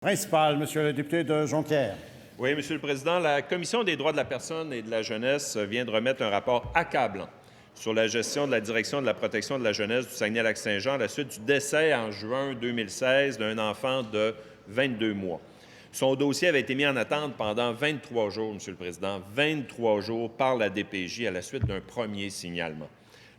Principal, Monsieur le député de Jonquière. Oui, Monsieur le Président, la Commission des droits de la personne et de la jeunesse vient de remettre un rapport accablant sur la gestion de la direction de la protection de la jeunesse du Saguenay-Lac-Saint-Jean à la suite du décès en juin 2016 d'un enfant de 22 mois. Son dossier avait été mis en attente pendant 23 jours, Monsieur le Président, 23 jours par la DPJ à la suite d'un premier signalement.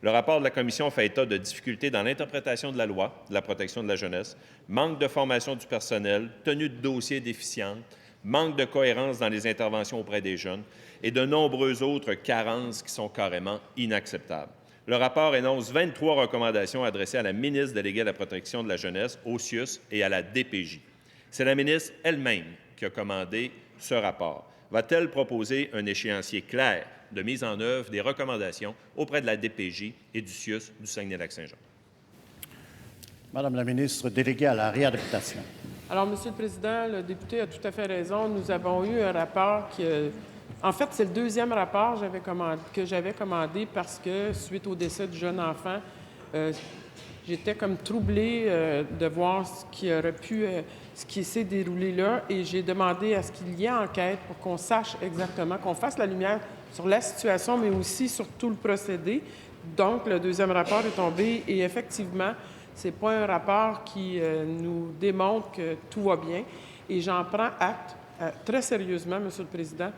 Le rapport de la Commission fait état de difficultés dans l'interprétation de la loi de la protection de la jeunesse, manque de formation du personnel, tenue de dossiers déficiente, manque de cohérence dans les interventions auprès des jeunes et de nombreuses autres carences qui sont carrément inacceptables. Le rapport énonce 23 recommandations adressées à la ministre déléguée à la protection de la jeunesse, au CIUS et à la DPJ. C'est la ministre elle-même qui a commandé ce rapport. Va-t-elle proposer un échéancier clair de mise en œuvre des recommandations auprès de la DPJ et du CIUS du Saguenay-Lac-Saint-Jean? Madame la ministre déléguée à la réhabilitation. Alors, Monsieur le Président, le député a tout à fait raison. Nous avons eu un rapport qui... En fait, c'est le deuxième rapport que j'avais commandé parce que, suite au décès du jeune enfant, j'étais comme troublée de voir ce qui s'est déroulé là, et j'ai demandé à ce qu'il y ait enquête pour qu'on sache exactement, qu'on fasse la lumière sur la situation, mais aussi sur tout le procédé. Donc, le deuxième rapport est tombé et effectivement, ce n'est pas un rapport qui nous démontre que tout va bien. Et j'en prends acte très sérieusement, Monsieur le Président,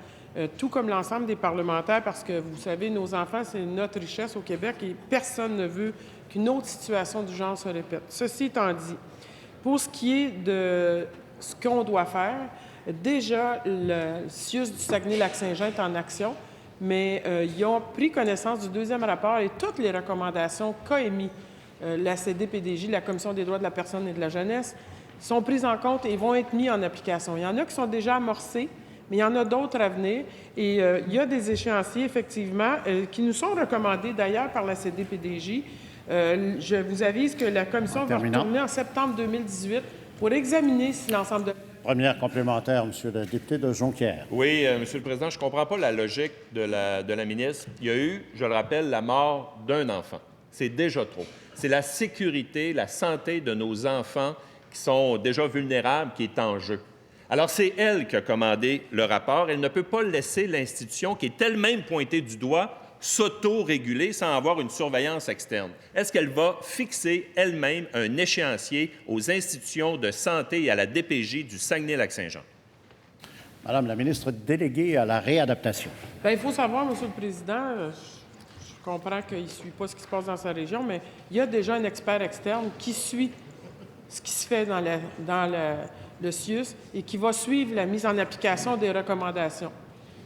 tout comme l'ensemble des parlementaires, parce que, vous savez, nos enfants, c'est notre richesse au Québec et personne ne veut qu'une autre situation du genre se répète. Ceci étant dit, pour ce qui est de ce qu'on doit faire, déjà, le CIUS du Saguenay-Lac-Saint-Jean est en action, mais ils ont pris connaissance du deuxième rapport et toutes les recommandations qu'a émis la CDPDJ, la Commission des droits de la personne et de la jeunesse, sont prises en compte et vont être mis en application. Il y en a qui sont déjà amorcés, mais il y en a d'autres à venir. Et il y a des échéanciers, effectivement, qui nous sont recommandés d'ailleurs par la CDPDJ. Je vous avise que la Commission va retourner en septembre 2018 pour examiner si l'ensemble de... Première complémentaire, Monsieur le député de Jonquière. Oui, Monsieur le Président, je ne comprends pas la logique de la ministre. Il y a eu, je le rappelle, la mort d'un enfant. C'est déjà trop. C'est la sécurité, la santé de nos enfants qui sont déjà vulnérables qui est en jeu. Alors, c'est elle qui a commandé le rapport. Elle ne peut pas laisser l'institution, qui est elle-même pointée du doigt, s'auto-réguler sans avoir une surveillance externe. Est-ce qu'elle va fixer elle-même un échéancier aux institutions de santé et à la DPJ du Saguenay-Lac-Saint-Jean? Madame la ministre déléguée à la réadaptation. Bien, il faut savoir, Monsieur le Président, je comprends qu'il ne suit pas ce qui se passe dans sa région, mais il y a déjà un expert externe qui suit ce qui se fait dans le CIUS et qui va suivre la mise en application des recommandations.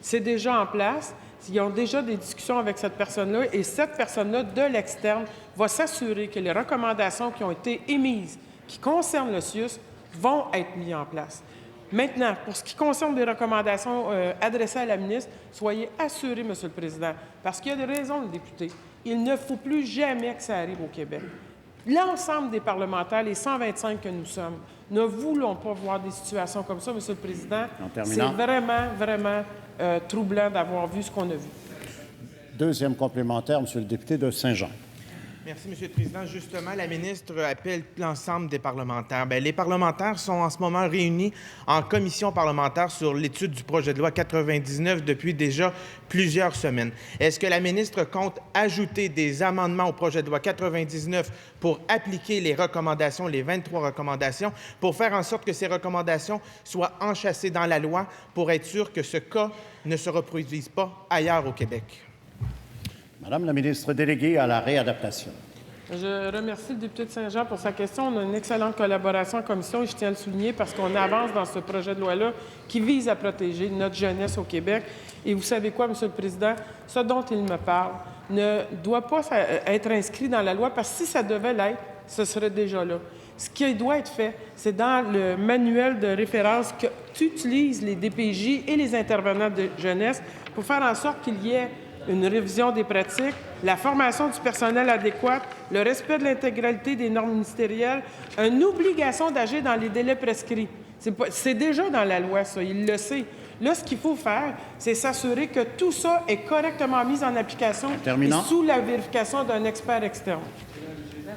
C'est déjà en place. Ils ont déjà des discussions avec cette personne-là et cette personne-là, de l'externe, va s'assurer que les recommandations qui ont été émises, qui concernent le CIUS, vont être mises en place. Maintenant, pour ce qui concerne les recommandations adressées à la ministre, soyez assurés, Monsieur le Président, parce qu'il y a des raisons, le député. Il ne faut plus jamais que ça arrive au Québec. L'ensemble des parlementaires, les 125 que nous sommes, ne voulons pas voir des situations comme ça, Monsieur le Président. C'est vraiment, vraiment troublant d'avoir vu ce qu'on a vu. Deuxième complémentaire, Monsieur le député de Saint-Jean. Merci, Monsieur le Président. Justement, la ministre appelle l'ensemble des parlementaires. Bien, les parlementaires sont en ce moment réunis en commission parlementaire sur l'étude du projet de loi 99 depuis déjà plusieurs semaines. Est-ce que la ministre compte ajouter des amendements au projet de loi 99 pour appliquer les recommandations, les 23 recommandations, pour faire en sorte que ces recommandations soient enchâssées dans la loi pour être sûr que ce cas ne se reproduise pas ailleurs au Québec? Madame la ministre déléguée à la réadaptation. Je remercie le député de Saint-Jean pour sa question. On a une excellente collaboration en commission et je tiens à le souligner parce qu'on avance dans ce projet de loi-là qui vise à protéger notre jeunesse au Québec. Et vous savez quoi, Monsieur le Président? Ce dont il me parle ne doit pas être inscrit dans la loi parce que si ça devait l'être, ce serait déjà là. Ce qui doit être fait, c'est dans le manuel de référence qu'utilisent les DPJ et les intervenants de jeunesse pour faire en sorte qu'il y ait une révision des pratiques, la formation du personnel adéquate, le respect de l'intégralité des normes ministérielles, une obligation d'agir dans les délais prescrits. C'est déjà dans la loi, ça, il le sait. Là, ce qu'il faut faire, c'est s'assurer que tout ça est correctement mis en application et sous la vérification d'un expert externe.